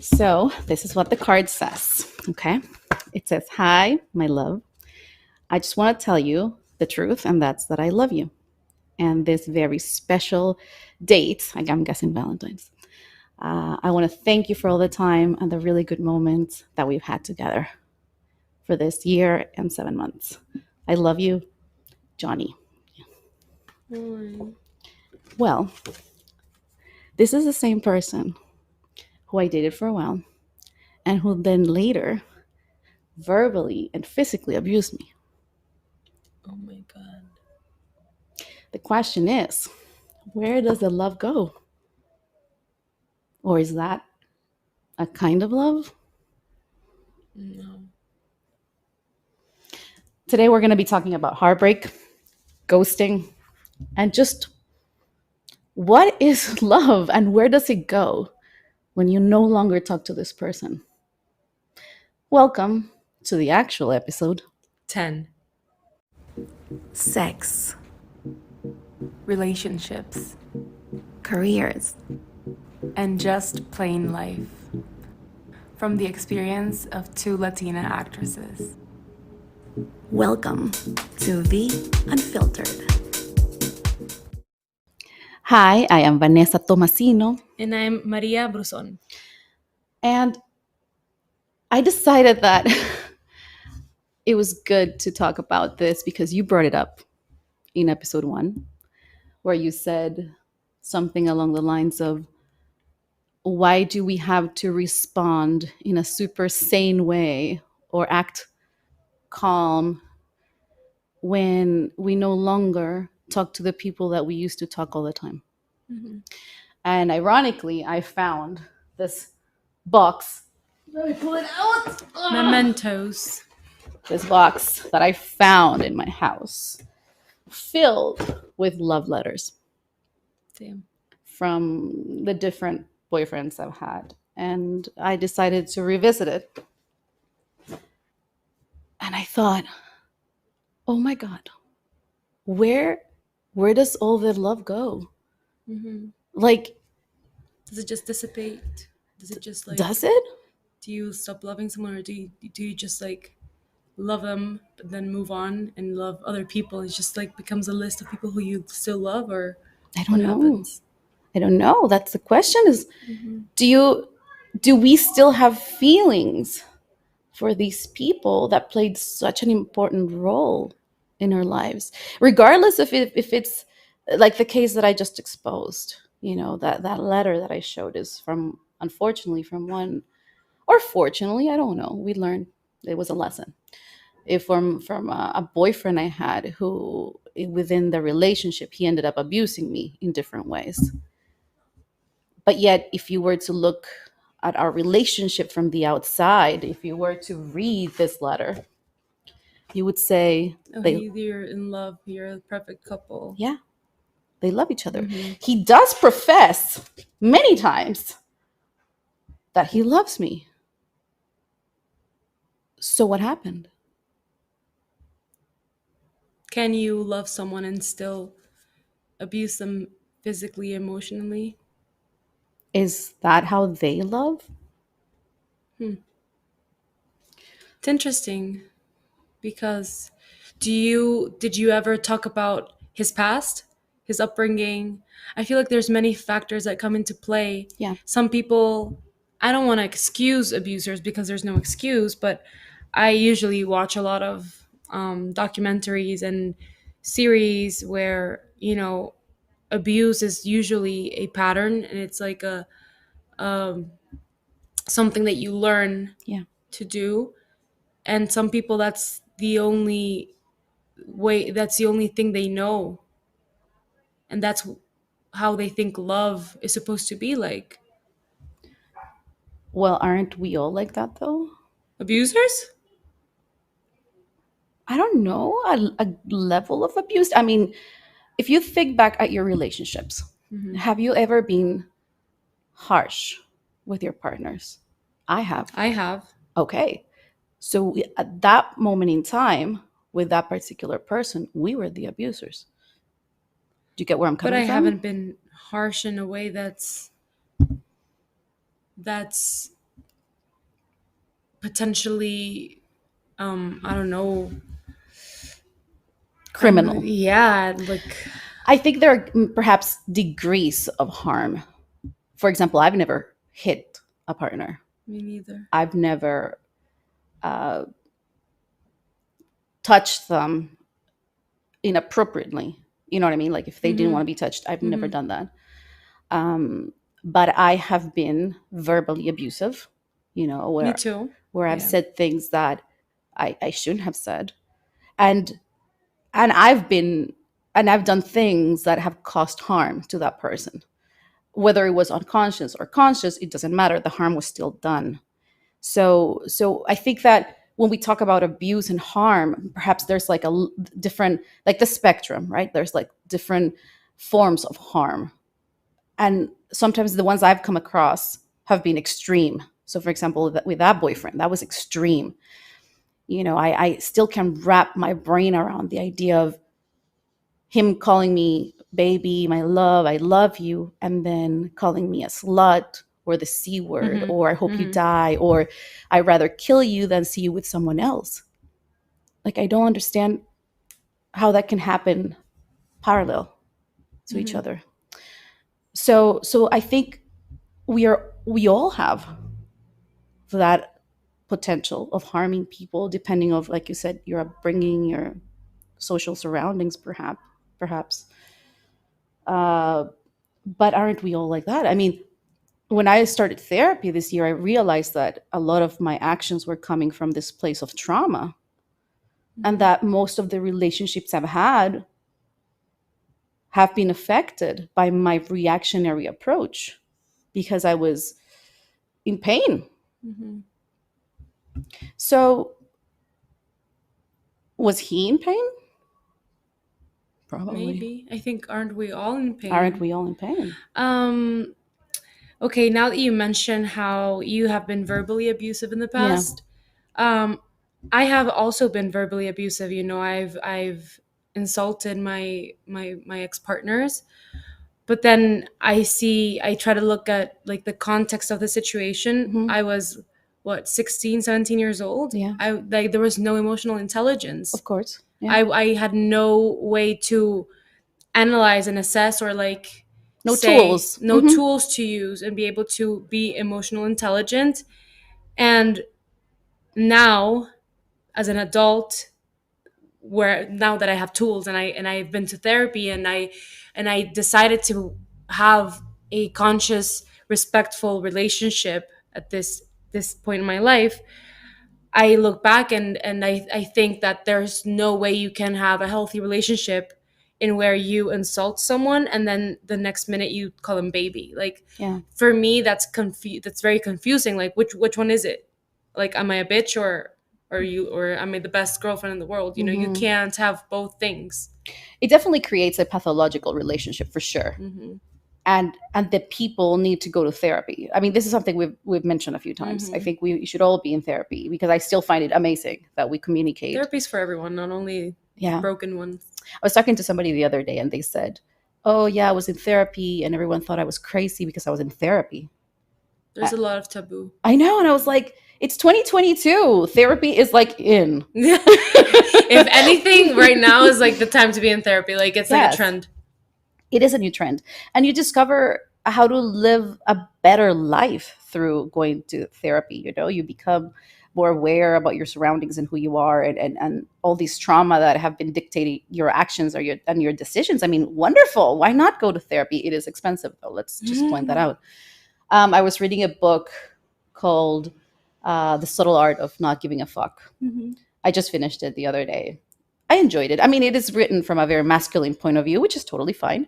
So this is what the card says. Okay. It says, "Hi, my love. I just want to tell you the truth, and that's that I love you. And this very special date, I'm guessing Valentine's, I want to thank you for all the time and the really good moments that we've had together for this year and 7 months. I love you, Johnny." Mm. Well, this is the same person who I dated for a while and who then later verbally and physically abused me. Oh my God. The question is, where does the love go? Or is that a kind of love? No. Today, we're going to be talking about heartbreak, ghosting, and just what is love and where does it go when you no longer talk to this person? Welcome to the actual episode. 10. Sex, Relationships. careers, And just plain life. From the experience of two Latina actresses. welcome to V Unfiltered. Hi, I am Vanessa Tomasino, And I'm Maria Bruson. and I decided that it was good to talk about this because you brought it up in episode 1, where you said something along the lines of, why do we have to respond in a super sane way or act calm when we no longer talk to the people that we used to talk all the time? Mm-hmm. And ironically, I found this box. Let me pull it out. Mementos. This box that I found in my house filled with love letters Damn. from the different boyfriends I've had. And I decided to revisit it. And I thought, oh my God, where does all the love go? Mm-hmm. Like, Does it just dissipate? Does it just like, does it? do you stop loving someone, or do you just like love them but then move on and love other people? It just like becomes a list of people who you still love, or I what don't know. happens? I don't know. That's the question is, Mm-hmm. do we still have feelings for these people that played such an important role in our lives, regardless if it's like the case that I just exposed? That letter that I showed is from, unfortunately, from one, or fortunately, I don't know, we learned it was a lesson, if from a boyfriend I had who, within the relationship, he ended up abusing me in different ways. But yet, if you were to look at our relationship from the outside, if you were to read this letter, you would say Oh, they, you're in love. You're a perfect couple. yeah, they love each other. Mm-hmm. He does profess many times that he loves me. So what happened? Can you love someone and still abuse them physically, emotionally? Is that how they love? It's interesting because did you ever talk about his past, his upbringing? I feel like there's many factors that come into play. Yeah. Some people, I don't want to excuse abusers because there's no excuse, but I usually watch a lot of documentaries and series where abuse is usually a pattern, and it's like a um, something that you learn Yeah. to do. And some people, that's the only thing they know, and that's how they think love is supposed to be like. Well, aren't we all like that though? Abusers. I don't know, a level of abuse. I mean, if you think back at your relationships, Mm-hmm. have you ever been harsh with your partners? I have. I have. Okay. So at that moment in time, with that particular person, we were the abusers. Do you get where I'm But coming I from? haven't been harsh in a way that's potentially, I don't know, Criminal. yeah, like I think there are perhaps degrees of harm. For example, I've never hit a partner. me neither. I've never uh, touched them inappropriately. You know what I mean? Like if they didn't want to be touched, I've never done that. Um, but I have been verbally abusive, Me where too. I've Yeah. said things that I shouldn't have said, and and I've been and I've done things that have caused harm to that person, whether it was unconscious or conscious. It doesn't matter. The harm was still done. So I think that when we talk about abuse and harm, perhaps there's like different, like the spectrum, right? There's like different forms of harm, and sometimes the ones I've come across have been extreme. So for example, with that boyfriend, that was extreme. I still can wrap my brain around the idea of him calling me baby, my love, I love you, and then calling me a slut or the C word, or I hope you die, or I'd rather kill you than see you with someone else. Like, I don't understand how that can happen parallel to each other. So I think we all have that potential of harming people, depending of, like you said, your upbringing, your social surroundings, perhaps. Uh, but aren't we all like that? I mean, when I started therapy this year, I realized that a lot of my actions were coming from this place of trauma, and that most of the relationships I've had have been affected by my reactionary approach because I was in pain. So, was he in pain? Probably. Maybe. I think, aren't we all in pain? Aren't we all in pain? Okay, now that you mention how you have been verbally abusive in the past, I have also been verbally abusive. I've insulted my ex-partners, but then I try to look at like the context of the situation. I was what, 16, 17 years old. Yeah. I like there was no emotional intelligence. Of course. Yeah. I had no way to analyze and assess, or like No say tools. no tools to use and be able to be emotional intelligent. And now, as an adult, where now that I have tools, and I've been to therapy, and I decided to have a conscious, respectful relationship at this point in my life, I look back, and I think that there's no way you can have a healthy relationship in where you insult someone and then the next minute you call them baby. Like, Yeah. for me, that's very confusing. Like, which one is it? Like, am I a bitch, or am I the best girlfriend in the world? You can't have both things. It definitely creates a pathological relationship for sure. And the people need to go to therapy. I mean, this is something we've mentioned a few times. I think we should all be in therapy, because I still find it amazing that we communicate. Therapy's for everyone, not only broken ones. I was talking to somebody the other day, and they said, "Oh yeah, I was in therapy, and everyone thought I was crazy because I was in therapy." There's a lot of taboo. I know, and I was like, "It's 2022. Therapy is like in." If anything, right now is like the time to be in therapy. Like, it's like a trend. It is a new trend, and you discover how to live a better life through going to therapy. You become more aware about your surroundings and who you are, and all these trauma that have been dictating your actions or your decisions. I mean, wonderful. Why not go to therapy? It is expensive, though. Let's just point that out. I was reading a book called The Subtle Art of Not Giving a Fuck. I just finished it the other day. I enjoyed it. I mean, it is written from a very masculine point of view, which is totally fine.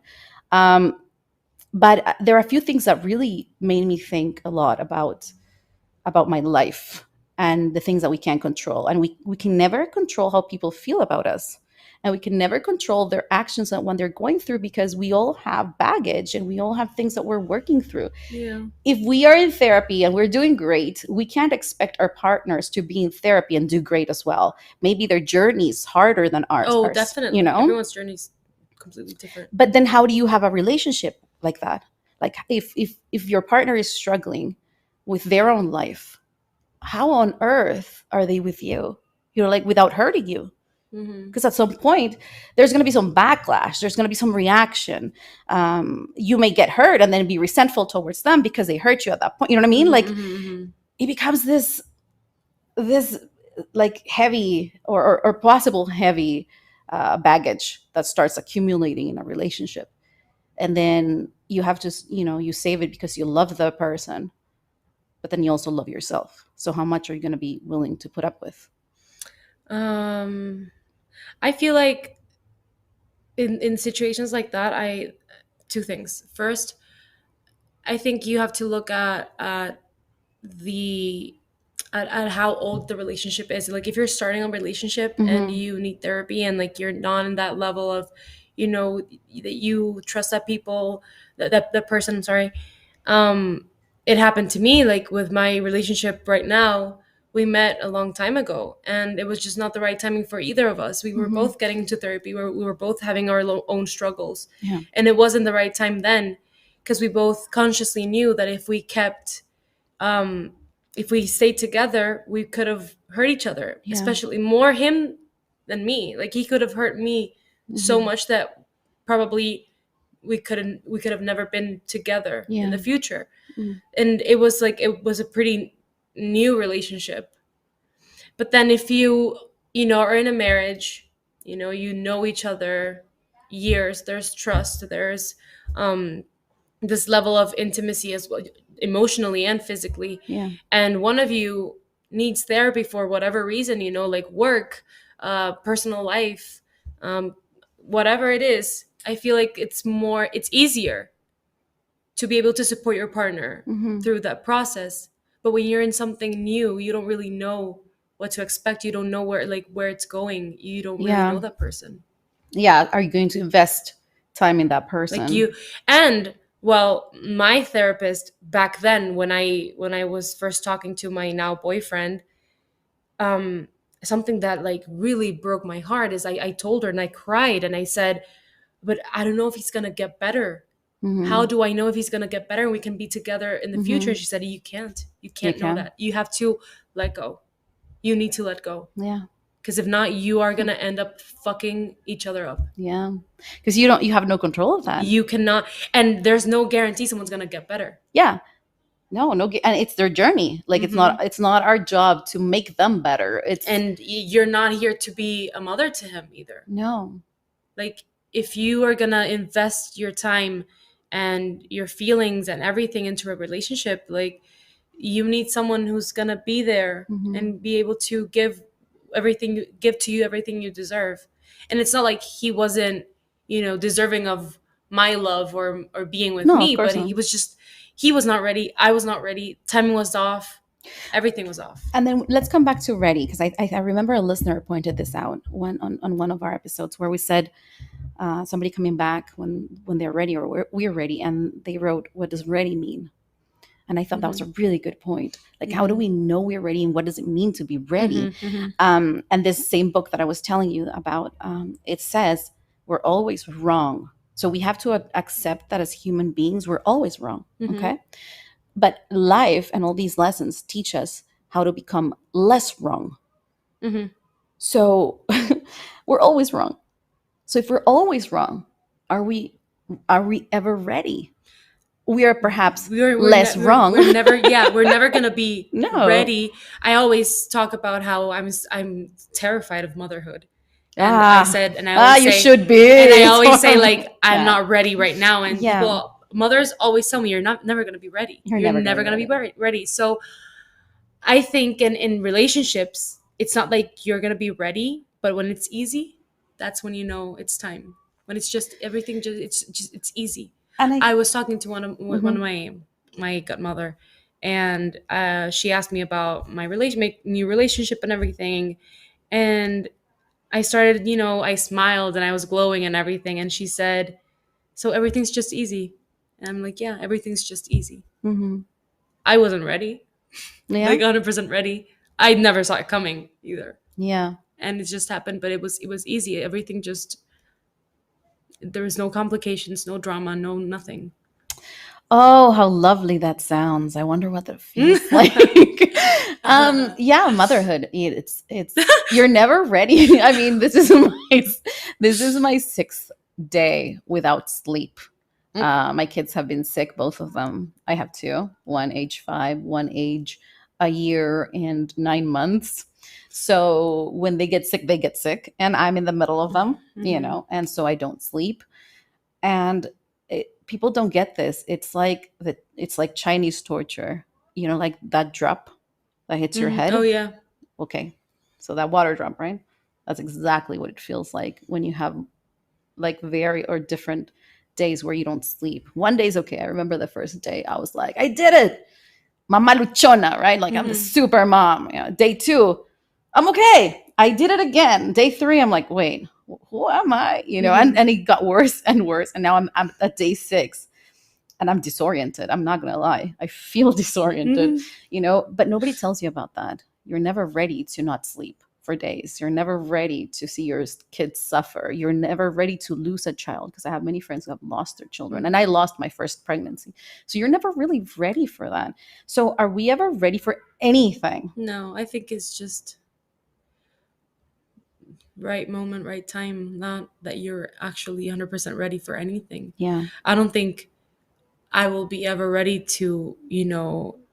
But there are a few things that really made me think a lot about my life and the things that we can't control. And we can never control how people feel about us. And we can never control their actions when they're going through, because we all have baggage and we all have things that we're working through. Yeah. If we are in therapy and we're doing great, we can't expect our partners to be in therapy and do great as well. Maybe their journey is harder than ours. Oh, definitely. Everyone's journey is completely different. But then how do you have a relationship like that? Like, if your partner is struggling with their own life, how on earth are they with you? You know, like without hurting you. Mm-hmm. Because at some point, there's going to be some backlash. There's going to be some reaction. You may get hurt and then be resentful towards them because they hurt you at that point. You know what I mean? Mm-hmm, Like mm-hmm, it becomes this like heavy or possible heavy baggage that starts accumulating in a relationship, and then you have to, you know, you save it because you love the person, but then you also love yourself. So how much are you going to be willing to put up with? I feel like in situations like that, I two things. First, I think you have to look at the at how old the relationship is. Like if you're starting a relationship and Mm-hmm. you need therapy and like you're not in that level of, you know, that you trust that people, that person, I'm sorry. um it happened to me, like with my relationship right now. We met a long time ago and it was just not the right timing for either of us. We were Mm-hmm. both getting into therapy, we were both having our own struggles, Yeah. and it wasn't the right time then, because we both consciously knew that um if we stayed together we could have hurt each other, Yeah. especially more him than me. Like he could have hurt me so Mm-hmm. much that probably we could have never been together in the Yeah. future. Mm-hmm. And it was like it was a pretty new relationship. But then if you know are in a marriage, you know each other years, there's trust, there's um this level of intimacy as well, emotionally and physically. Yeah. And one of you needs therapy for whatever reason, like work, personal life, um, whatever it is. I feel like it's easier to be able to support your partner Mm-hmm. through that process. But when you're in something new, you don't really know what to expect. You don't know where it's going. You don't really Yeah. know that person. Yeah. Are you going to invest time in that Like person? you and well, my therapist back then, when I was first talking to my now boyfriend, um something that like really broke my heart is I told her and I cried and I said, but I don't know if he's gonna get better. How Mm-hmm. do I know if he's gonna get better and we can be together in the future? Mm-hmm. And she said, you You can't know can. that. You have to let go. You need to let go. Yeah. Because if not, you are gonna end up fucking each other up. Yeah. Because you have no control of that. You cannot, and there's no guarantee someone's gonna get better. Yeah. No, no, and it's their journey. Like Mm-hmm. it's not our job to make them better. It's And you're not here to be a mother to him either. no. Like if you are gonna invest your time and your feelings and everything into a relationship, like you need someone who's gonna be there Mm-hmm. and be able to give to you everything you deserve. And it's not like he wasn't, deserving of my love or being with No, of me, course but not. he was not ready. I was not ready. Timing was off. Everything was off. And then let's come back to ready, because I remember a listener pointed this out on one of our episodes where we said somebody coming back when they're ready or we're ready, and they wrote, what does ready mean? And I thought that was a Mm-hmm. really good point. Like, how do Mm-hmm. we know we're ready, and what does it mean to be ready? Mm-hmm. Mm-hmm. And this same book that I was telling you about, it says we're always wrong. So we have to accept that as human beings, we're always wrong. Mm-hmm. Okay. But life and all these lessons teach us how to become less wrong. Mm-hmm. So we're always wrong. So if we're always wrong, are we ever ready? We are perhaps less wrong. We're never, yeah, we're never gonna be No. ready. I always talk about how I'm terrified of motherhood, and Ah, I always you say, should be. and I It's always say horrible. like I'm Yeah. not ready right now, and Yeah. mothers always tell me you're never gonna be ready. You're You're never gonna never be gonna be ready. ready. So I think in relationships, it's not like you're gonna be ready, but when it's easy, that's when you know it's time. When it's just everything, it's easy. And I was talking to one of mhm. my godmother, and she asked me about my new relationship and everything, and I started, I smiled and I was glowing and everything, and she said, "So everything's just easy," and I'm like, "Yeah, everything's just easy." Mhm. I wasn't ready, Yeah. like 100% ready. I never saw it coming either, Yeah. and it just happened. But it was easy. Everything just, there was no complications, no drama, no nothing. Oh, how lovely that sounds. I wonder what that feels like. Yeah, motherhood. It's you're never ready. I mean, this is my sixth day without sleep. My kids have been sick, both of them. I have two, one age 5, one age a year and 9 months. So when they get sick, and I'm in the middle of them, and so I don't sleep. And people don't get this. It's like Chinese torture, like that drop that hits your Oh head. yeah. Okay, so that water drop, right? That's exactly what it feels like when you have like very or different days where you don't sleep. One day's okay. I remember the first day I was like, I did it, mama luchona, right? Like I'm the super mom. Day 2, I'm okay, I did it again. Day 3, I'm like, wait, who am I? And it got worse and worse, and now I'm at day 6, and I'm disoriented. I'm not gonna lie, I feel disoriented. But nobody tells you about that. You're never ready to not sleep for days. You're never ready to see your kids suffer. You're never ready to lose a child, because I have many friends who have lost their children, and I lost my first pregnancy. So you're never really ready for that. So are we ever ready for anything? No, I think it's just right moment, right time, not that you're actually 100% ready for anything. Yeah. I don't think I will be ever ready to,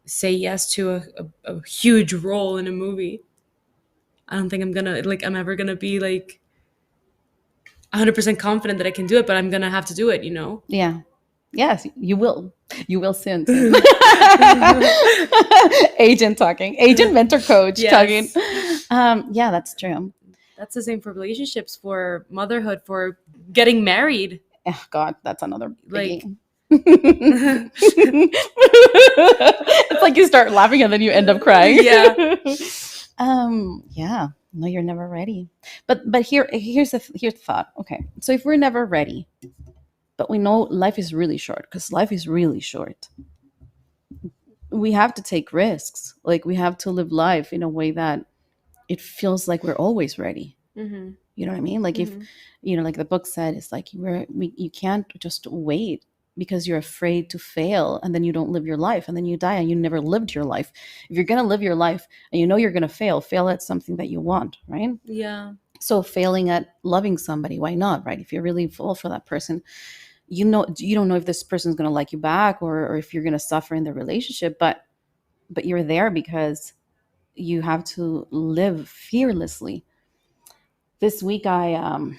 say yes to a huge role in a movie. I don't think I'm ever gonna be like 100% confident that I can do it, but I'm gonna have to do it, Yeah. Yes, you will. You will soon. Agent talking. Agent, mentor, coach Yes. talking. Yeah, that's true. That's the same for relationships, for motherhood, for getting married. Oh, God, that's another biggie. Like, It's like you start laughing and then you end up crying. Yeah. Yeah. No, you're never ready. But here's the thought. Okay, so if we're never ready, but we know life is really short, because life is really short, we have to take risks. Like, we have to live life in a way that it feels like we're always ready. You know what I mean? Like, if like the book said, it's like you can't just wait because you're afraid to fail, and then you don't live your life, and then you die and you never lived your life. If you're going to live your life and you know you're going to fail at something that you want, right? Yeah. So failing at loving somebody, why not, right? If you really fall for that person, you don't know if this person's going to like you back, or if you're going to suffer in the relationship, but you're there because you have to live fearlessly. This week, one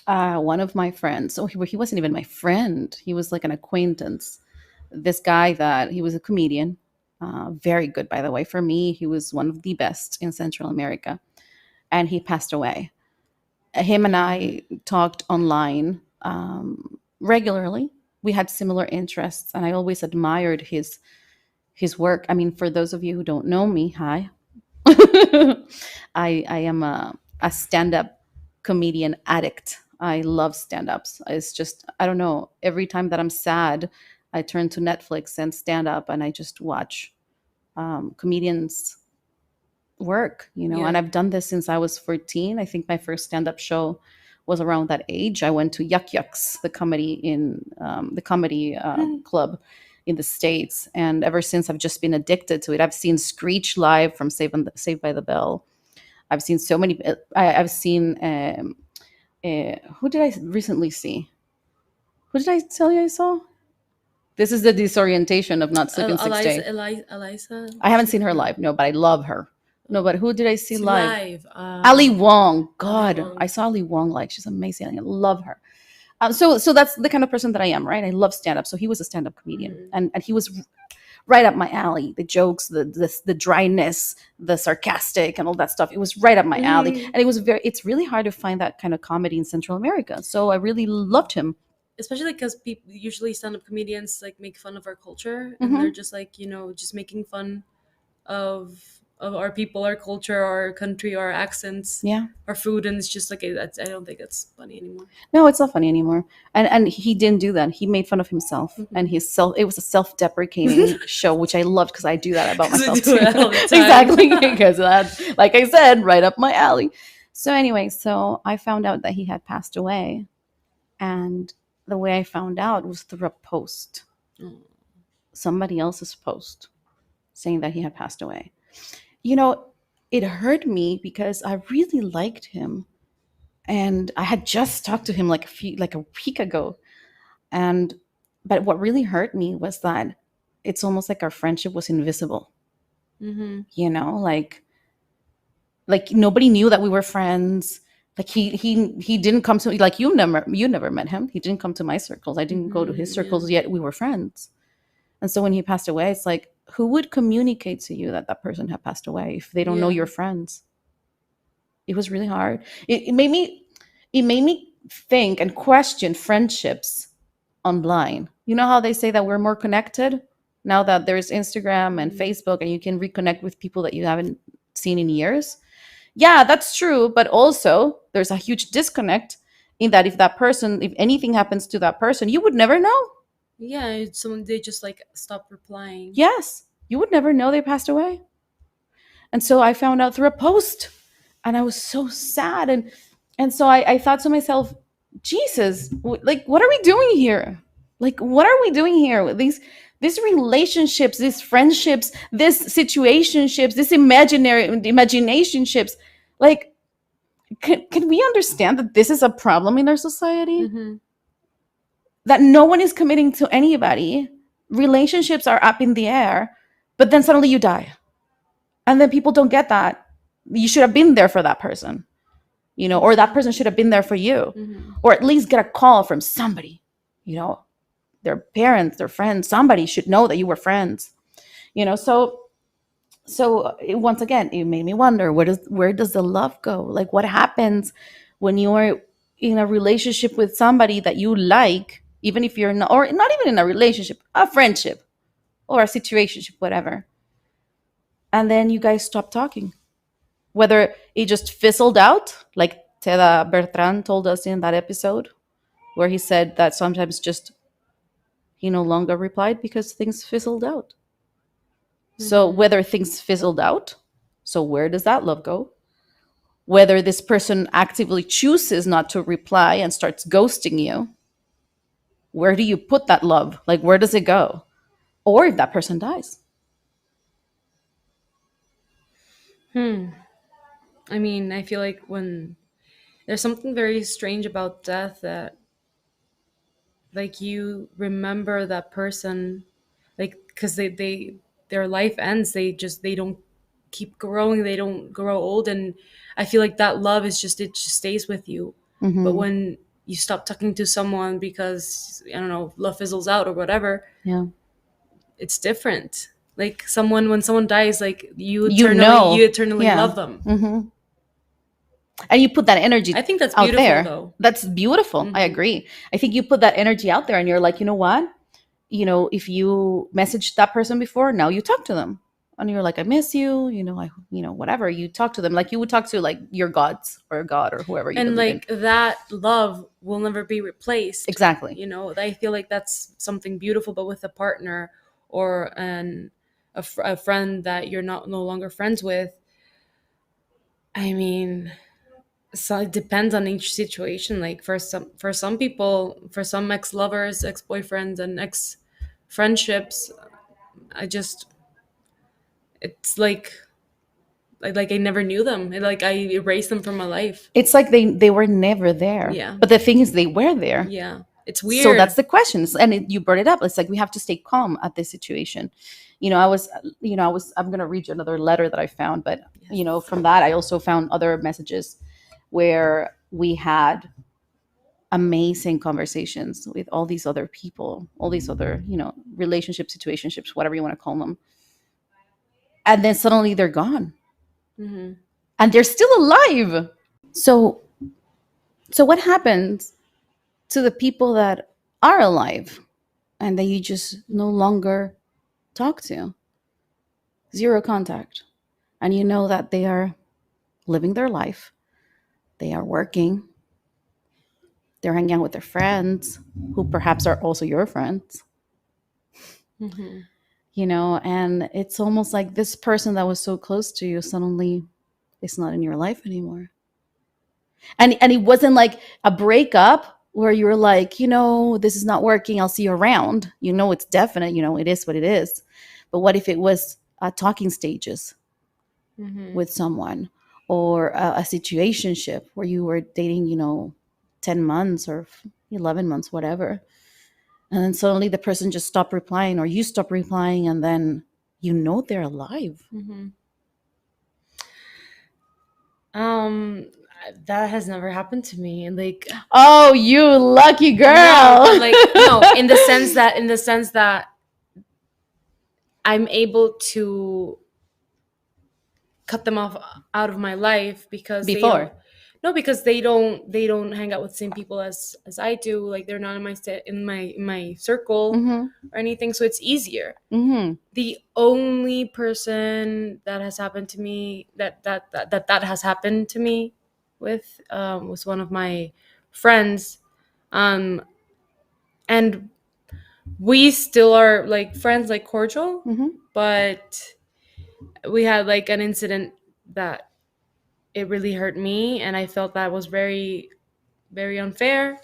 of my friends, so he wasn't even my friend, he was like an acquaintance. This guy, that he was a comedian, very good, by the way. For me, he was one of the best in Central America, and he passed away. Him and I talked online regularly. We had similar interests, and I always admired his work. I mean, for those of you who don't know me, hi. I am a stand-up comedian addict. I love stand-ups. It's just, I don't know, every time that I'm sad, I turn to Netflix and stand up, and I just watch comedians work, Yeah. and I've done this since I was 14. I think my first stand-up show was around that age. I went to Yuck Yucks, the comedy club in the States, and ever since I've just been addicted to it. I've seen Screech live from Saved by the Bell. I've seen so many. I've seen who did I recently see? Who did I tell you I saw? This is the disorientation of not sleeping 6 days. Eliza. I haven't seen her live, no, but I love her. No, but who did I see live? Live. Ali Wong. God, Wong. I saw Ali Wong. Like, she's amazing. I love her. So that's the kind of person that I am, right? I love stand up. So he was a stand up comedian, and he was right up my alley. The jokes, the dryness, the sarcastic, and all that stuff. It was right up my alley, and it's really hard to find that kind of comedy in Central America. So I really loved him. Especially because people usually stand-up comedians like make fun of our culture, and they're just like, just making fun of our people, our culture, our country, our accents, Yeah, our food, and it's just like I don't think it's funny anymore. No, it's not funny anymore. And he didn't do that. He made fun of himself, and it was a self-deprecating show, which I loved, because I do that about 'Cause we myself do too. it all the time. Exactly, because that's, like I said, right up my alley. So anyway, so I found out that he had passed away, and the way I found out was through a post. Mm. Somebody else's post saying that he had passed away. You know, it hurt me because I really liked him, and I had just talked to him like a week ago. And but what really hurt me was that it's almost like our friendship was invisible. Mm-hmm. You know, like nobody knew that we were friends. Like he didn't come to, like, you never met him. He didn't come to my circles. I didn't go to his Mm-hmm. Yeah. circles, yet we were friends. And so when he passed away, it's like, who would communicate to you that that person had passed away if they don't know Yeah. your friends? It was really hard. It made me think and question friendships online. You know how they say that we're more connected now that there's Instagram and Mm-hmm. Facebook and you can reconnect with people that you haven't seen in years? Yeah, that's true, but also there's a huge disconnect in that if anything happens to that person, you would never know. Yeah, it's someone they just like stop replying. Yes, you would never know they passed away. And so I found out through a post, and I was so sad. And so I thought to myself, Jesus, like, what are we doing here? Like, what are we doing here with these relationships, these friendships, these situationships, these imaginary imaginationships? Like, can we understand that this is a problem in our society? Mm-hmm. That no one is committing to anybody. Relationships are up in the air, but then suddenly you die. And then people don't get that. You should have been there for that person, or that person should have been there for you, Mm-hmm. or at least get a call from somebody, their parents, their friends. Somebody should know that you were friends, once again, it made me wonder, where does the love go? Like, what happens when you are in a relationship with somebody that you like, even if you're not, or not even in a relationship, a friendship or a situationship, whatever, and then you guys stop talking? Whether it just fizzled out, like Teda Bertrand told us in that episode, where he said that sometimes just he no longer replied because things fizzled out. So Mm-hmm. whether things fizzled out, so where does that love go? Whether this person actively chooses not to reply and starts ghosting you, where do you put that love? Like, where does it go? Or if that person dies. Hmm. I mean, I feel like when there's something very strange about death that like you remember that person, like because their life ends, they don't keep growing, they don't grow old, and I feel like that love is just it just stays with you. But Mm-hmm. when you stop talking to someone because I don't know, love fizzles out or whatever, Yeah. it's different. Like someone when someone dies, like You you know. eternally Yeah. love them. Mm-hmm. And you put that I energy think that's out beautiful there. though. That's beautiful. I Hmm. agree. I think you put that energy out there and you're like, you know what? If you messaged that person before, now you talk to them. And you're like, I miss you, whatever. You talk to them like you would talk to, like, your gods or God or whoever you And believe in. like that love will never be replaced. Exactly. You know, I feel like that's something beautiful. But with a partner or a friend that you're not no longer friends with, I mean, so it depends on each situation. Like for some people, for some ex lovers, ex boyfriends, and ex friendships, I just it's like I never knew them. Like I erased them from my life. It's like they were never there. Yeah, But the thing is, they were there. yeah, it's So that's weird. the questions, and you brought it up. It's like we have to stay calm at this situation. I'm going to read you another letter that I found, but Yes. from that I also found other messages where we had amazing conversations with all these other people, all these other, relationships, situationships, whatever you want to call them, and then suddenly they're gone, Hmm. and they're still alive. So so what happens to the people that are alive and that you just no longer talk to? Zero contact. And you know that they are living their life, they are working, they're hanging out with their friends, who perhaps are also your friends, Hmm. and it's almost like this person that was so close to you suddenly is not in your life anymore. And it wasn't like a breakup where you're like, this is not working, I'll see you around. It's definite, it is what it is. But what if it was talking stages Mm-hmm. with someone, or a situationship where you were dating, 10 months or 11 months, whatever. And then suddenly the person just stopped replying, or you stop replying, and then they're alive. Mm-hmm. Um, that has never happened to me, and like, Oh, you lucky girl. no, but like, no, in the sense that I'm able to cut them off out of my life because they don't. Before. No, because they don't hang out with the same people as I do. Like, they're not in my circle Mm-hmm. or anything, so it's easier. Mm-hmm. The only person that has happened to me that has happened to me with was one of my friends, and we still are like friends, like cordial, Mm-hmm. but we had like an incident that it really hurt me, and I felt that was very, very unfair.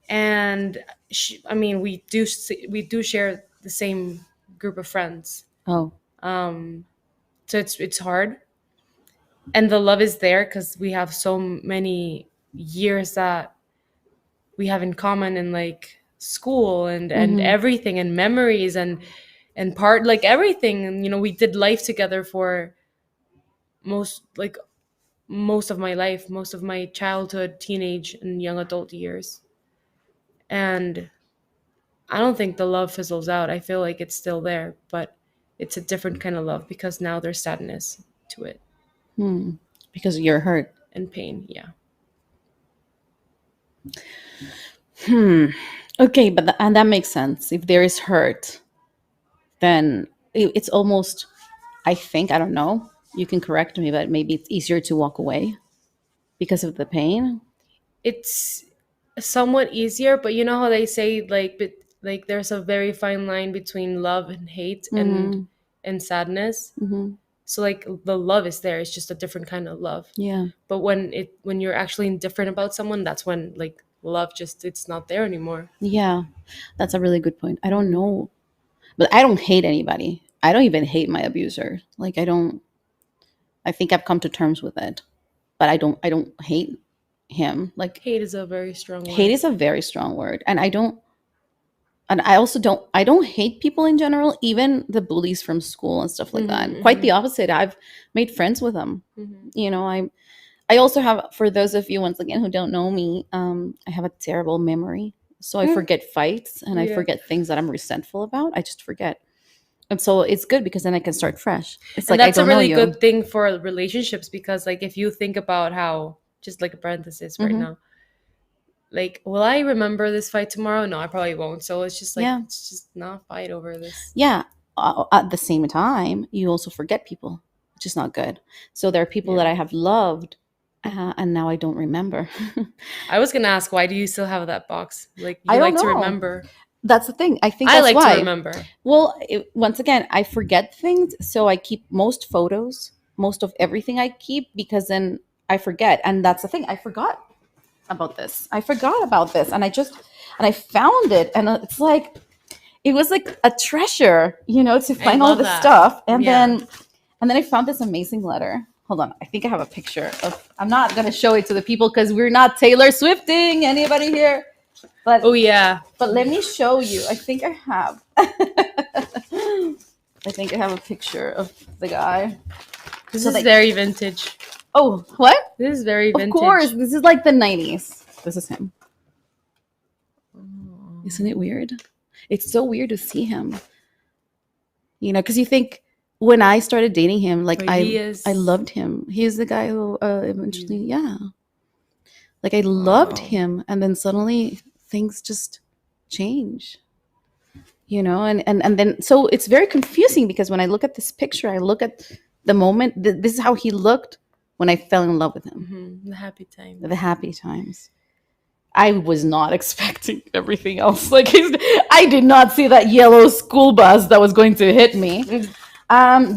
And I mean, we do share the same group of friends, Oh. so it's hard, and the love is there because we have so many years that we have in common, in like school and Mm-hmm. everything, and memories and part, like everything. And we did life together for most like most of my life, most of my childhood, teenage, and young adult years. And I don't think the love fizzles out. I feel like it's still there, but it's a different kind of love because now there's sadness to it Because you're hurt. and pain. Yeah. Okay, but and that makes sense. If there is hurt, then it's almost, I think, I don't know, you can correct me, but maybe it's easier to walk away because of the pain. It's somewhat easier, but you know how they say, like there's a very fine line between love and hate Mm-hmm. and sadness. Mm-hmm. So like the love is there, it's just a different kind of love. Yeah. But when you're actually indifferent about someone, that's when like love just, it's not there anymore. Yeah. That's a really good point. I don't know, but I don't hate anybody. I don't even hate my abuser. Like, I think I've come to terms with it, but I don't hate him. Like, Hate is a very strong word. hate is a very strong word. And I also don't hate people in general, even the bullies from school and stuff like that. Quite the opposite. I've made friends with them. I also have, for those of you, once again, who don't know me, I have a terrible memory. So I forget fights, and I Yeah. forget things that I'm resentful about. I just forget. And so it's good because then I can start fresh. It's And like, I that's a don't know really you. good thing for relationships, because like if you think about how, just like a parenthesis right now, like, will I remember this fight tomorrow? No, I probably won't. So it's just like, Yeah. let's just not fight over this. Yeah. At the same time, you also forget people, which is not good. So there are people that I have loved, and now I don't remember. I was gonna ask, why do you still have that box? Like, you I don't like to know. remember. That's the thing. I think I that's like why. to remember. Well, once again, I forget things, so I keep most photos, most of everything I keep, because then I forget. And that's the thing. I forgot about this. And I found it, and it's like, it was like a treasure, to find all love this that. stuff. And Yeah. then I found this amazing letter. Hold on. I think I have a picture of, I'm not going to show it to the people because we're not Taylor Swifting anybody here. But Oh yeah. but let me show you. I think I have. I think I have a picture of the guy. This So is they- very vintage. Oh, what? This is very vintage. Of course. This is like the 90s. This is him. Isn't it weird? It's so weird to see him. Because you think, when I started dating him, like, But he is- I loved him. He is the guy who eventually, like, I loved Wow. him, and then suddenly things just change. And then, so it's very confusing, because when I look at this picture, I look at the moment. This is how he looked when I fell in love with him. The happy time. The happy times. I was not expecting everything else. Like, I did not see that yellow school bus that was going to hit me.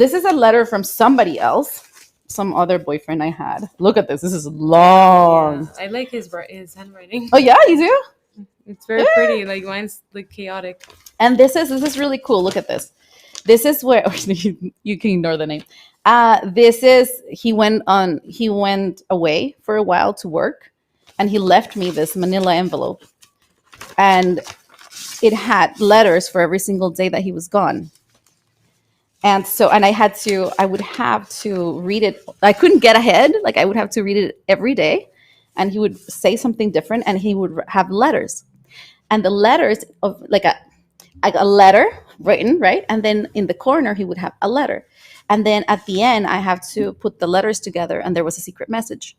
This is a letter from somebody else. some other boyfriend I had. Look at this. This is long. Yeah, I like his handwriting. Oh yeah, you do? It's very pretty. Like mine's like chaotic. And this is really cool. Look at this. This is where you can ignore the name. This is he went away for a while to work, and he left me this manila envelope, and it had letters for every single day that he was gone. And so, and I would have to read it. I couldn't get ahead. Like I would have to read it every day, and he would say something different, and he would have letters, and the letters of like a letter written, right? And then in the corner, he would have a letter. And then at the end, I have to put the letters together, and there was a secret message.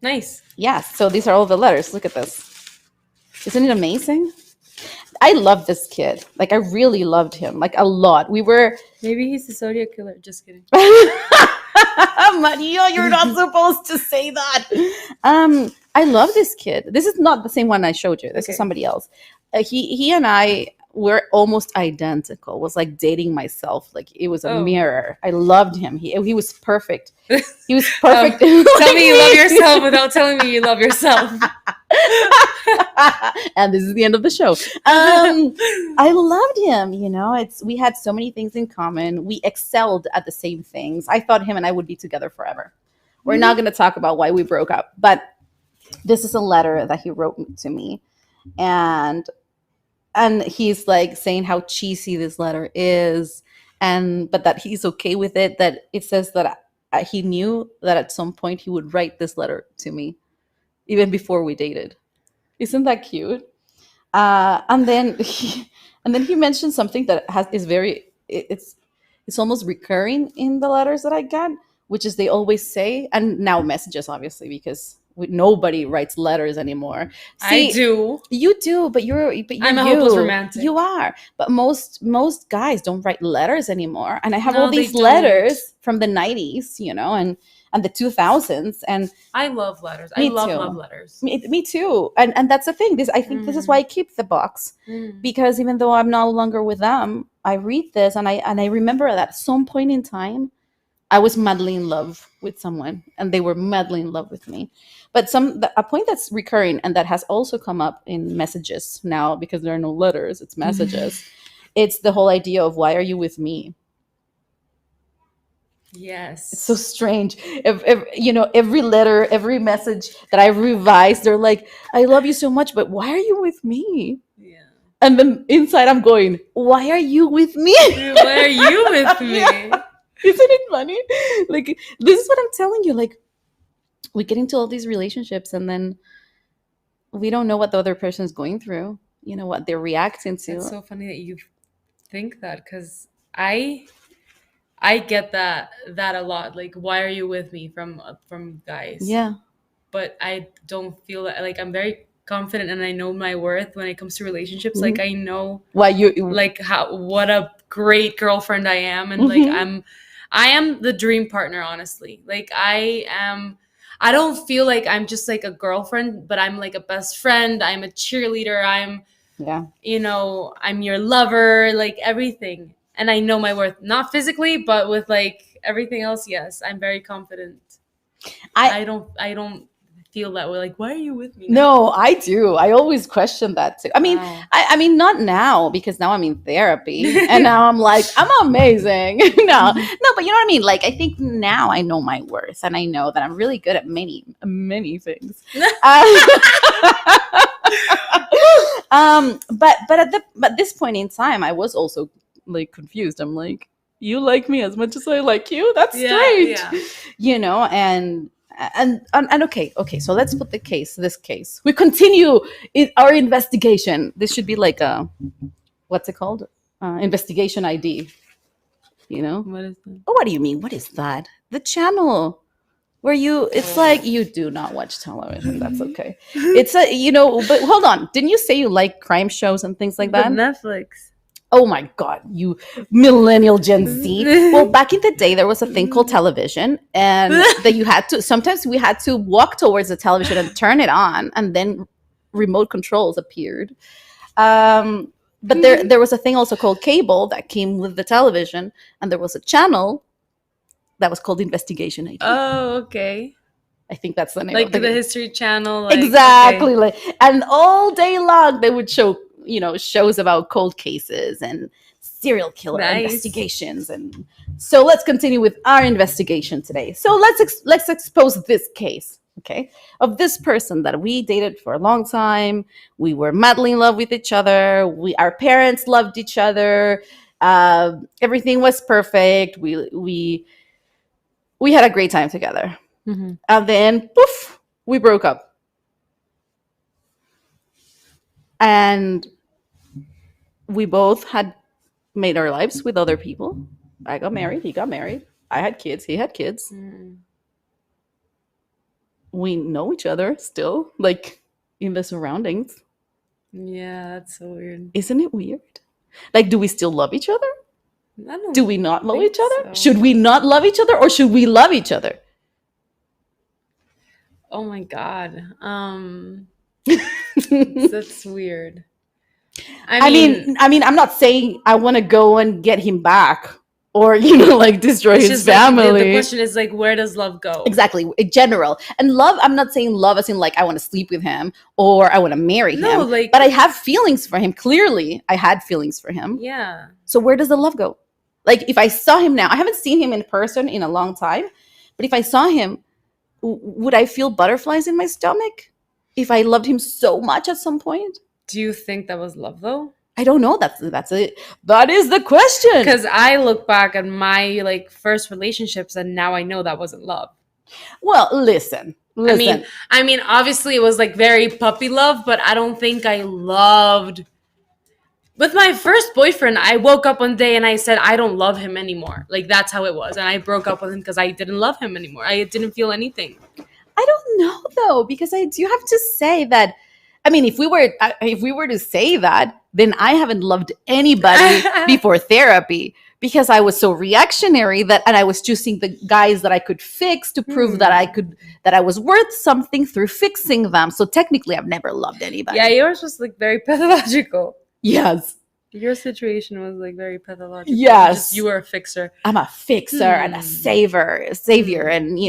Nice. Yes. So these are all the letters. Look at this. Isn't it amazing? I love this kid. Like, I really loved him, like a lot. We were. Maybe he's the Zodiac killer. Just kidding. Maria, you're not supposed to say that. I love this kid. This is not the same one I showed you. This is somebody else. He and I were almost identical. It was like dating myself. Like it was a mirror. I loved him. He was perfect. He was perfect. Tell me you love yourself without telling me you love yourself. And this is the end of the show. I loved him. You know, we had so many things in common. We excelled at the same things. I thought him and I would be together forever. We're not going to talk about why we broke up, but this is a letter that he wrote to me, and he's like saying how cheesy this letter is, but that he's okay with it. That it says that he knew that at some point he would write this letter to me, even before we dated. Isn't that cute? And then he mentioned something that is very it's almost recurring in the letters that I get, which is they always say, and now messages obviously because nobody writes letters anymore. See, I do. You do, but I'm a hopeless romantic. You are, but most guys don't write letters anymore. And I have No, all these they letters from the 90s, you know, and the 2000s, and I love letters. Me I love too. love letters. Me too. And that's the thing. I think this is why I keep the box, because even though I'm no longer with them, I read this and I remember that at some point in time, I was madly in love with someone, and they were madly in love with me. But a point that's recurring and that has also come up in messages now, because there are no letters, it's messages. It's the whole idea of, why are you with me? Yes. It's so strange. You know, every letter, every message that I revise, they're like, I love you so much, but why are you with me? Yeah. And then inside I'm going, why are you with me? Why are you with me? Yeah. Isn't it funny? Like, this is what I'm telling you. Like, we get into all these relationships and then we don't know what the other person is going through, you know, what they're reacting to. It's so funny that you think that, because I get that a lot. Like, why are you with me from guys? Yeah. But I don't feel that, like, I'm very confident and I know my worth when it comes to relationships. Like, I know why you like what a great girlfriend I am, and like I am the dream partner, honestly. Like, I don't feel like I'm just like a girlfriend, but I'm like a best friend. I'm a cheerleader. You know, I'm your lover, like everything. And I know my worth, not physically, but with like everything else. Yes, I'm very confident. I don't feel that way. Like, why are you with me now? No, I do. I always question that too. I mean, wow. I mean, not now, because now I'm in therapy and now I'm like, I'm amazing. No, but you know what I mean? Like, I think now I know my worth and I know that I'm really good at many things. But at this point in time, I was also like confused. I'm like, you like me as much as I like you? That's strange. Yeah. You know, and okay, so let's put this case. We continue our investigation. This should be like a, what's it called? Investigation ID. You know? What is that? Oh, what do you mean? What is that? The channel where it's like, you do not watch television. That's okay. It's a, you know, but hold on. Didn't you say you like crime shows and things like that? Netflix. Oh my God, you millennial Gen Z. Well, back in the day, there was a thing called television, and that sometimes we had to walk towards the television and turn it on, and then remote controls appeared. But there was a thing also called cable that came with the television, and there was a channel that was called Investigation 18. Oh, okay. I think that's the name Like of the the game. History Channel, like okay. Exactly. Like, and all day long they would show, shows about cold cases and serial killer Nice. investigations. And so let's continue with our investigation today. So let's expose this case, okay, of this person that we dated for a long time. We were madly in love with each other. Our parents loved each other. Everything was perfect. We had a great time together. Mm-hmm. And then poof, we broke up. And we both had made our lives with other people. I got married, he got married. I had kids, he had kids. Mm. We know each other still, like in the surroundings. Yeah, that's so weird. Isn't it weird? Like, do we still love each other? I don't Do we not love think each other? so. Should we not love each other, or should we love each other? Oh my god. That's weird. I mean, I'm not saying I want to go and get him back, or like destroy it's his just like family. the question is like, where does love go? Exactly, in general. And love, I'm not saying love as in like I want to sleep with him or I want to marry No, him, like- but I have feelings for him. Clearly I had feelings for him. Yeah. So where does the love go? Like, if I saw him now, I haven't seen him in person in a long time, but if I saw him, would I feel butterflies in my stomach if I loved him so much at some point? Do you think that was love though? I don't know. That's it. That is the question. Because I look back at my like first relationships and now I know that wasn't love. Well, listen. I mean, obviously it was like very puppy love, but I don't think I loved. With my first boyfriend, I woke up one day and I said, I don't love him anymore. Like, that's how it was. And I broke up with him because I didn't love him anymore. I didn't feel anything. I don't know though, because I do have to say that. I mean, if we were to say that, then I haven't loved anybody before therapy, because I was so reactionary and I was choosing the guys that I could fix to prove that I was worth something through fixing them. So technically, I've never loved anybody. Yeah, yours was like very pathological. Yes. Your situation was like very pathological. Yes. You were a fixer. I'm a fixer and a savior, and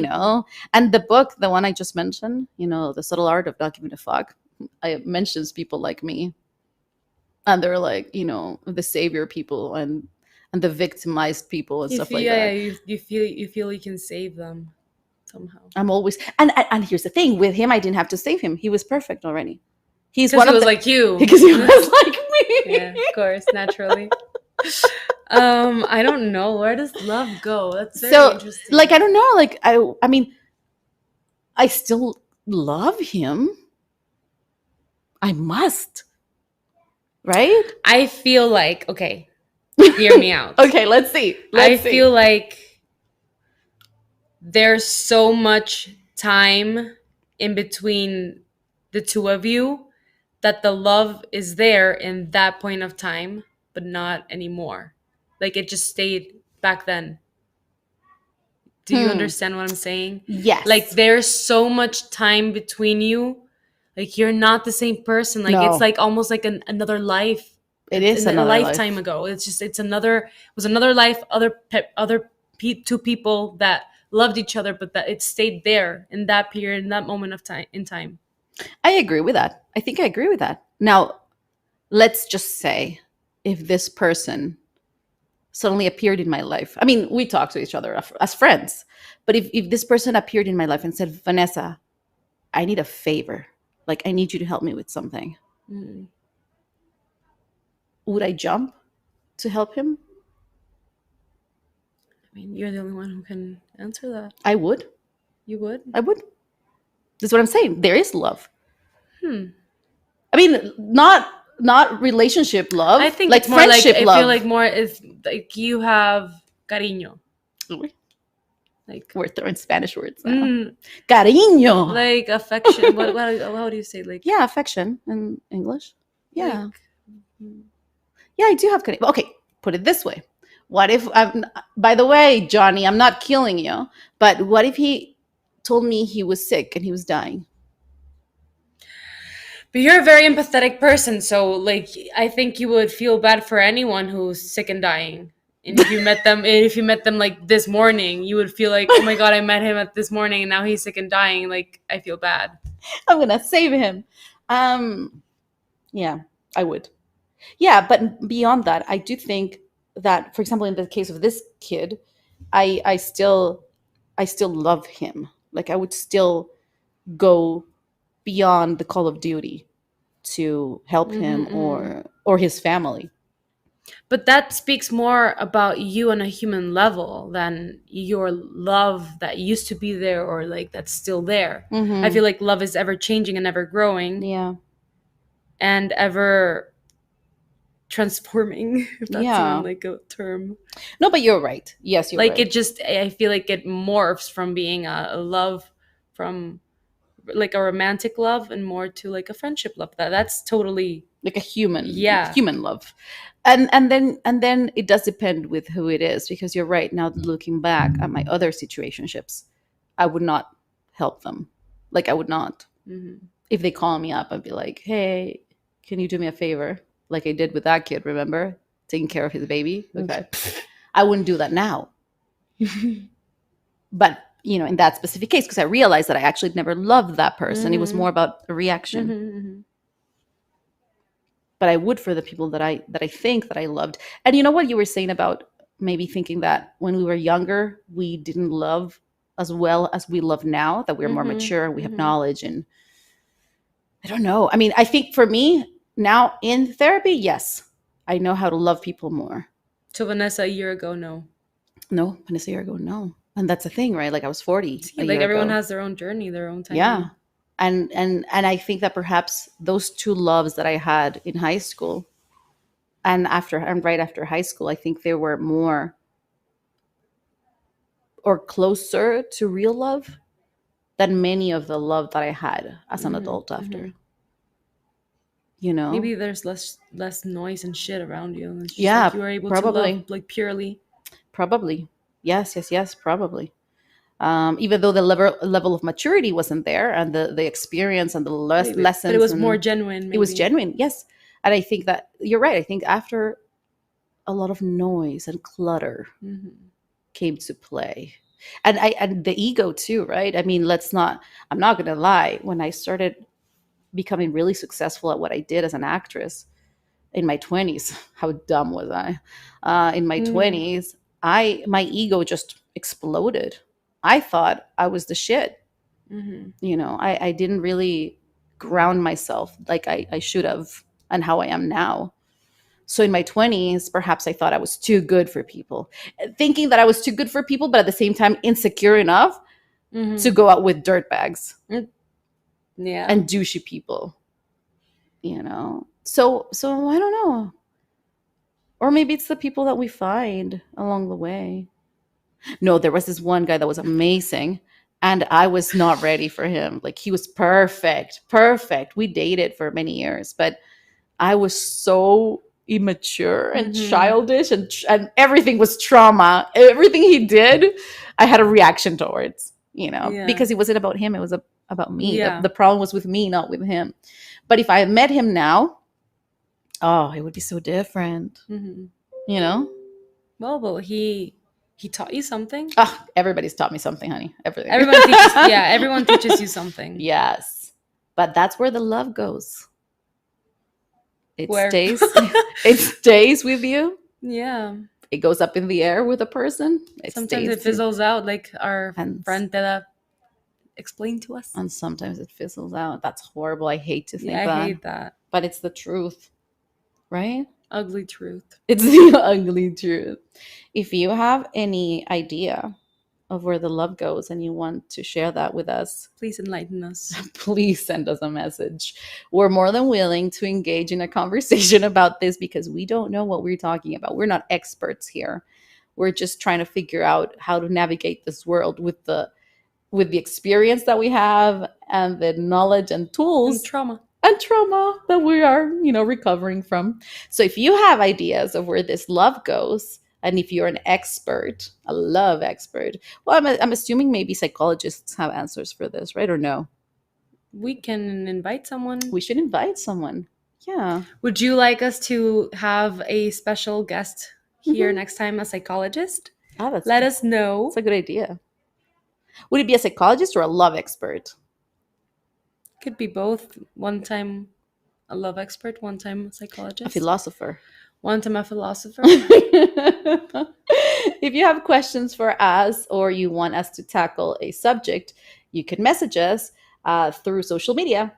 and the book, the one I just mentioned, The Subtle Art of Not Giving a Fuck, it mentions people like me, and they're like, the savior people and the victimized people and stuff like that. Yeah, you feel you can save them somehow. I'm always and here's the thing, with him, I didn't have to save him. He was perfect already. He's one of the, like you. Because he was like me. Yeah, of course, naturally. I don't know, where does love go? That's very interesting. Like, I don't know. Like, I mean, I still love him. I must. Right? I feel like, okay, hear me out. Okay, let's see. I feel like there's so much time in between the two of you that the love is there in that point of time, but not anymore. Like, it just stayed back then. Do you understand what I'm saying? Yes. Like, there's so much time between you. Like, you're not the same person. Like, No. It's like almost like another life. It is a another lifetime life. ago. It was another life, two people that loved each other, but that it stayed there in that period, in that moment of time. I agree with that. I think I agree with that. Now, let's just say if this person suddenly appeared in my life. I mean, we talk to each other as friends, but if this person appeared in my life and said, Vanessa, I need a favor. Like, I need you to help me with something. Mm. Would I jump to help him? I mean, you're the only one who can answer that. I would. You would? I would. That's what I'm saying. There is love. I mean, not relationship love. I think like it's more friendship love. I feel like more is like you have cariño. Like, we're throwing Spanish words now. Cariño. Like affection. How do you say, like? Yeah, affection in English. Yeah. Like, yeah, I do have cariño. Okay, put it this way. What if, by the way, Johnny, I'm not killing you, but what if he told me he was sick and he was dying? But you're a very empathetic person, so like I think you would feel bad for anyone who's sick and dying And if you met them like this morning, you would feel like, oh my god, I met him at this morning and now he's sick and dying. Like, I feel bad. I'm gonna save him. Yeah, I would. Yeah, but beyond that, I do think that, for example, in the case of this kid, I still love him. Like I would still go beyond the call of duty to help him or his family. But that speaks more about you on a human level than your love that used to be there or like that's still there. I feel like love is ever changing and ever growing. Yeah. And ever transforming, if that's even like a term. No, but you're right. Yes, you're like right. It just, I feel like it morphs from being a love, from like a romantic love, and more to like a friendship love. That's totally like a human love. And then it does depend with who it is, because you're right. Now looking back at my other situationships, I would not help them. Like I would not. If they call me up, I'd be like, hey, can you do me a favor? Like I did with that kid, remember? Taking care of his baby. Okay. I wouldn't do that now. But, in that specific case, because I realized that I actually never loved that person. It was more about a reaction. But I would for the people that I think that I loved. And you know what you were saying about maybe thinking that when we were younger, we didn't love as well as we love now, that we're more mature and we have knowledge. And I don't know. I mean, I think for me now in therapy, yes, I know how to love people more. So Vanessa, a year ago, no. No, Vanessa, a year ago, no. And that's the thing, right? Like I was 40. Like everyone has their own journey, their own time. Yeah. And I think that perhaps those two loves that I had in high school and right after high school, I think they were more or closer to real love than many of the love that I had as an adult after. Maybe there's less noise and shit around you. It's just yeah, like you were able probably. to love like purely. Probably. Yes, probably. Even though the level of maturity wasn't there, and the experience and the lessons, but it was more genuine. Maybe. It was genuine, yes. And I think that you're right. I think after a lot of noise and clutter came to play, and the ego too, right? I mean, I'm not gonna lie. When I started becoming really successful at what I did as an actress in my 20s, how dumb was I? In my 20s, my ego just exploded. I thought I was the shit. I didn't really ground myself like I should have, and how I am now. So in my 20s, perhaps I thought I was too good for people, thinking that I was too good for people, but at the same time insecure enough to go out with dirtbags and douchey people. So I don't know. Or maybe it's the people that we find along the way. No, there was this one guy that was amazing, and I was not ready for him. Like he was perfect. We dated for many years, but I was so immature and childish, and everything was trauma. Everything he did, I had a reaction towards, because it wasn't about him. It was about me. Yeah. The problem was with me, not with him. But if I had met him now, oh, it would be so different. Well, but he taught you something. Everybody's taught me something, honey. Everything. Everyone teaches you something. Yes. But that's where the love goes. It Where? stays. It stays with you. Yeah. It goes up in the air with a person. Sometimes it fizzles out, like our friend Bella explained to us. And sometimes it fizzles out. That's horrible. I hate to think that. I hate that. But it's the truth, right? Ugly truth. It's the ugly truth. If you have any idea of where the love goes and you want to share that with us, please enlighten us. Please send us a message. We're more than willing to engage in a conversation about this, because we don't know what we're talking about. We're not experts here. We're just trying to figure out how to navigate this world with the experience that we have and the knowledge and tools and trauma that we are, recovering from. So if you have ideas of where this love goes, and if you're an expert, a love expert, well, I'm assuming maybe psychologists have answers for this, right? Or no? We can invite someone. We should invite someone. Yeah. Would you like us to have a special guest here next time a psychologist. Ah, Let us know. that's a good idea. Would it be a psychologist or a love expert? Could be both. One time a love expert, one time a A psychologist, philosopher. one time a philosopher. If you have questions for us or you want us to tackle a subject, you can message us through social media.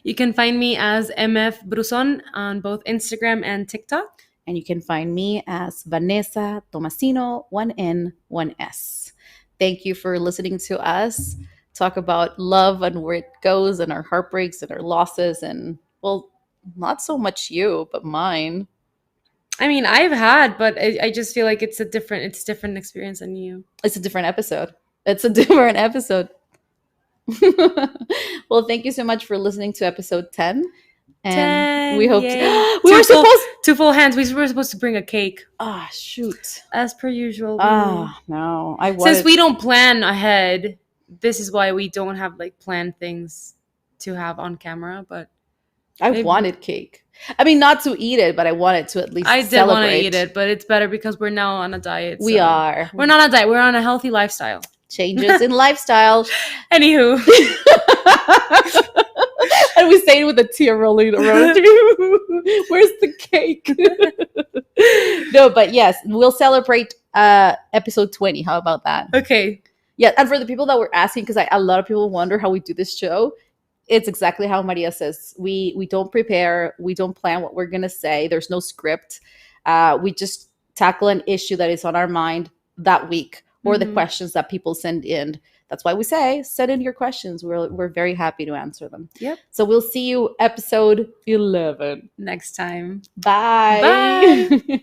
You can find me as MF Bruson on both Instagram and TikTok. And you can find me as Vanessa Tomasino, 1N, 1S. Thank you for listening to us talk about love and where it goes and our heartbreaks and our losses and, well, not so much you, but mine. I mean, I've had, but I just feel like it's different experience than you. It's a different episode. It's a different episode. Well, thank you so much for listening to episode 10. And we hope we were supposed two full hands. We were supposed to bring a cake. Ah, shoot. As per usual. Ah, no. Since we don't plan ahead, this is why we don't have like planned things to have on camera, but I wanted cake. I mean, not to eat it, but I wanted to at least I did want to eat it, but it's better because we're now on a diet. We are. We're not on a diet. We're on a healthy lifestyle. Changes in lifestyle. Anywho. And we say it with a tear rolling around. Where's the cake? No, but yes, we'll celebrate episode 20. How about that? Okay. Yeah, and for the people that were asking, because a lot of people wonder how we do this show, it's exactly how Maria says. We don't prepare. We don't plan what we're going to say. There's no script. We just tackle an issue that is on our mind that week or the questions that people send in. That's why we say, send in your questions. We're very happy to answer them. Yep. So we'll see you episode 11. Next time. Bye. Bye.